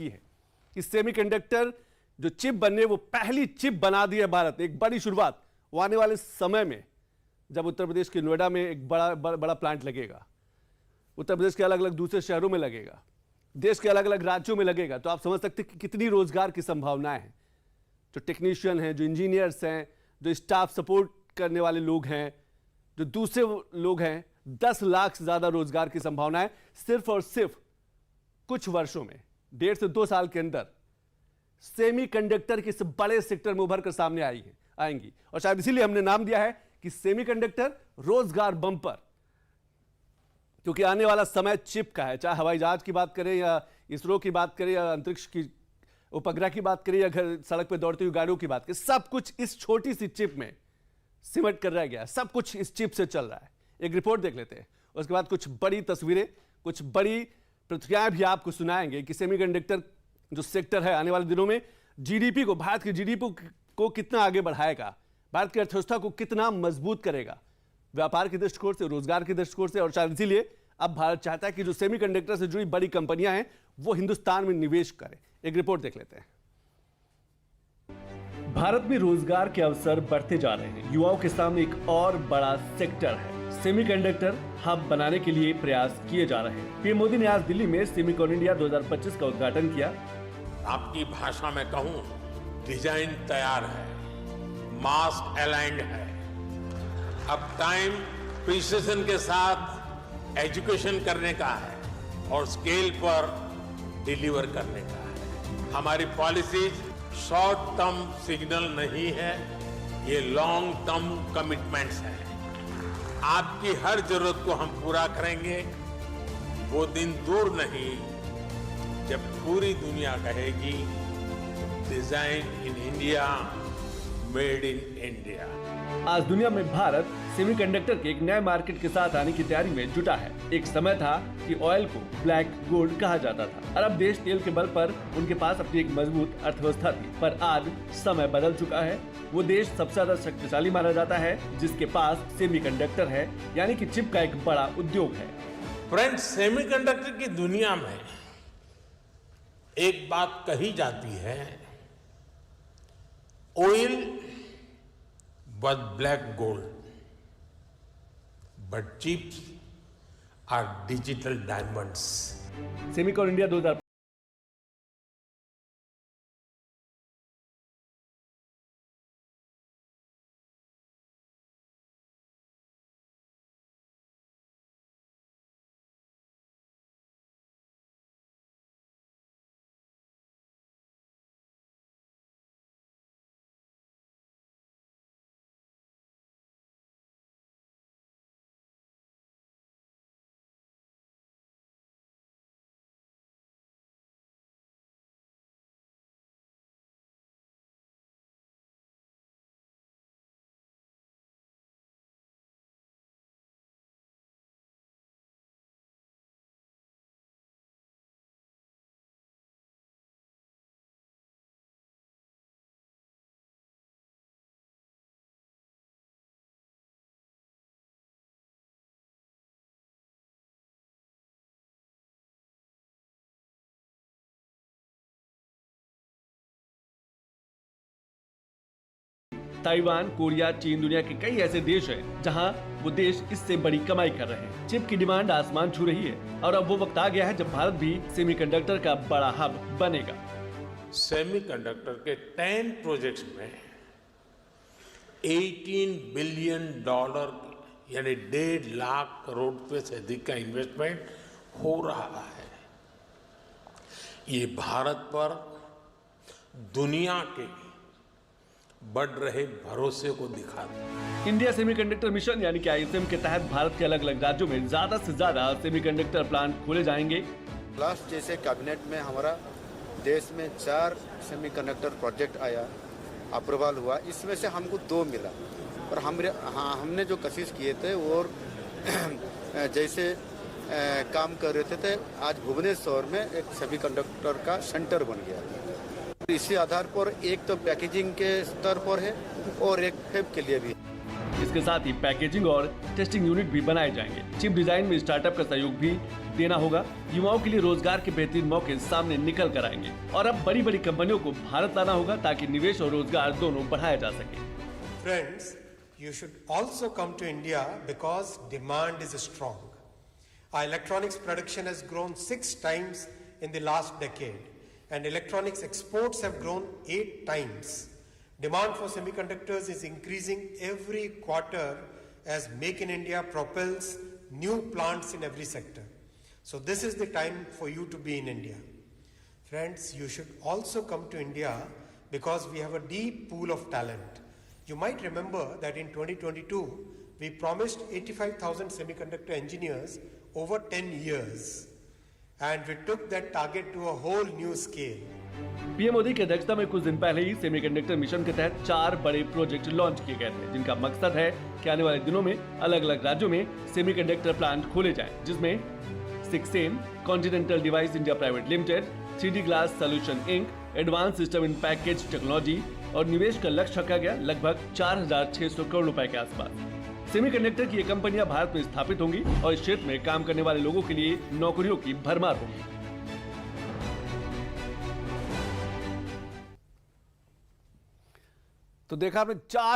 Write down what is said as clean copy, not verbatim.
की है कि सेमीकंडक्टर जो चिप बनने, वो पहली चिप बना दी है भारत ने। एक बड़ी शुरुआत। वो आने वाले समय में जब उत्तर प्रदेश के नोएडा में एक बड़ा प्लांट लगेगा, उत्तर प्रदेश के अलग अलग दूसरे शहरों में लगेगा, देश के अलग अलग राज्यों में लगेगा, तो आप समझ सकते हैं कि कितनी रोजगार की संभावनाएं हैं। जो टेक्नीशियन हैं, जो इंजीनियर्स हैं, जो स्टाफ सपोर्ट करने वाले लोग हैं, जो दूसरे लोग हैं, 10 लाख से ज्यादा रोजगार की संभावनाएं सिर्फ और सिर्फ कुछ वर्षों में, 1.5 से 2 साल के अंदर सेमीकंडक्टर के इस बड़े सेक्टर में उभर कर सामने आएंगी। और शायद इसीलिए हमने नाम दिया है कि सेमीकंडक्टर रोजगार बम्पर, क्योंकि आने वाला समय चिप का है। चाहे हवाई जहाज की बात करें या इसरो की बात करें या अंतरिक्ष की उपग्रह की बात करें या घर सड़क पर दौड़ती हुई गाड़ियों की बात करें, सब कुछ इस छोटी सी चिप में सिमट कर रह गया। सब कुछ इस चिप से चल रहा है। एक रिपोर्ट देख लेते हैं, उसके बाद कुछ बड़ी तस्वीरें, कुछ बड़ी प्रतिक्रियाएं भी आपको सुनाएंगे कि सेमीकंडक्टर जो सेक्टर है आने वाले दिनों में जीडीपी को, भारत की जीडीपी को कितना आगे बढ़ाएगा, भारत की अर्थव्यवस्था को कितना मजबूत करेगा, व्यापार के दृष्टिकोण से, रोजगार के दृष्टिकोण से। और शायद इसीलिए अब भारत चाहता है कि जो सेमीकंडक्टर से जुड़ी बड़ी कंपनियां हैं वो हिंदुस्तान में निवेश करें। एक रिपोर्ट देख लेते हैं। भारत में रोजगार के अवसर बढ़ते जा रहे हैं। युवाओं के सामने एक और बड़ा सेक्टर है। सेमीकंडक्टर हब बनाने के लिए प्रयास किए जा रहे हैं। पीएम मोदी ने आज दिल्ली में सेमीकॉन इंडिया 2025 का उद्घाटन किया। आपकी भाषा में कहूं, डिजाइन तैयार है, मास्क अलाइंड है। अब टाइम प्रिसिजन के साथ एजुकेशन करने का है और स्केल पर डिलीवर करने का है। हमारी पॉलिसीज शॉर्ट टर्म सिग्नल नहीं है, ये लॉन्ग टर्म कमिटमेंट्स हैं। आपकी हर जरूरत को हम पूरा करेंगे। वो दिन दूर नहीं जब पूरी दुनिया कहेगी design in India, made in India. आज दुनिया में भारत सेमीकंडक्टर के एक नए मार्केट के साथ आने की तैयारी में जुटा है। एक समय था कि ऑयल को ब्लैक गोल्ड कहा जाता था। अरब देश तेल के बल पर उनके पास अपनी एक मजबूत अर्थव्यवस्था थी, पर आज समय बदल चुका है। वो देश सबसे ज्यादा शक्तिशाली माना जाता है जिसके पास सेमीकंडक्टर है, यानी कि चिप का एक बड़ा उद्योग है। फ्रेंड्स, सेमीकंडक्टर की दुनिया में एक बात कही जाती है, oil was black gold, but chips are digital diamonds. Semicon India 2000ताइवान, कोरिया, चीन दुनिया के कई ऐसे देश हैं जहां वो देश इससे बड़ी कमाई कर रहे हैं। चिप की डिमांड आसमान छू रही है और अब वो वक्त आ गया है जब भारत भी सेमीकंडक्टर का बड़ा हब बनेगा। सेमीकंडक्टर के 10 प्रोजेक्ट्स में $18 बिलियन यानी 1.5 लाख करोड़ रुपए से अधिक का इन्वेस्टमेंट हो रहा है। ये भारत पर दुनिया के बढ़ रहे भरोसे को दिखाता है। इंडिया सेमीकंडक्टर मिशन यानी कि ISM के तहत भारत के अलग अलग राज्यों में ज्यादा से ज्यादा सेमीकंडक्टर प्लांट खोले जाएंगे। लास्ट जैसे कैबिनेट में हमारा देश में 4 सेमीकंडक्टर प्रोजेक्ट आया, अप्रूवल हुआ, इसमें से हमको 2 मिला। और हमने जो कोशिश किए थे और जैसे काम कर रहे थे आज भुवनेश्वर में एक सेमीकंडक्टर का सेंटर बन गया। इसी आधार पर एक तो पैकेजिंग के स्तर पर है और एक फैब के लिए भी। इसके साथ ही पैकेजिंग और टेस्टिंग यूनिट भी बनाए जाएंगे। चिप डिजाइन में स्टार्टअप का सहयोग भी देना होगा। युवाओं के लिए रोजगार के बेहतरीन मौके सामने निकल कर आएंगे और अब बड़ी बड़ी कंपनियों को भारत लाना होगा ताकि निवेश और रोजगार दोनों बढ़ाया जा सके। Friends, you should also come to India because demand is strong. Our electronics production has grown 6 times in the last decade, and electronics exports have grown 8 times. Demand for semiconductors is increasing every quarter as Make in India propels new plants in every sector. So this is the time for you to be in India. Friends, you should also come to India because we have a deep pool of talent. You might remember that in 2022, we promised 85,000 semiconductor engineers over 10 years. And we took that target to a whole new scale. PM Modi की अध्यक्षता में कुछ दिन पहले ही semiconductor mission के तहत 4 बड़े project launch किए गए थे, जिनका मकसद है कि आने वाले दिनों में अलग अलग राज्यों में सेमीकंडक्टर प्लांट खोले जाएं, जिसमें सिक्सेन, continental device India private limited, 3D glass solution Inc, advance system in package technology और निवेश का लक्ष्य रखा गया लगभग 4,600 करोड़ रुपए के आसपास। सेमीकंडक्टर की ये कंपनियां भारत में स्थापित होंगी और इस क्षेत्र में काम करने वाले लोगों के लिए नौकरियों की भरमार होगी। तो देखा आपने 4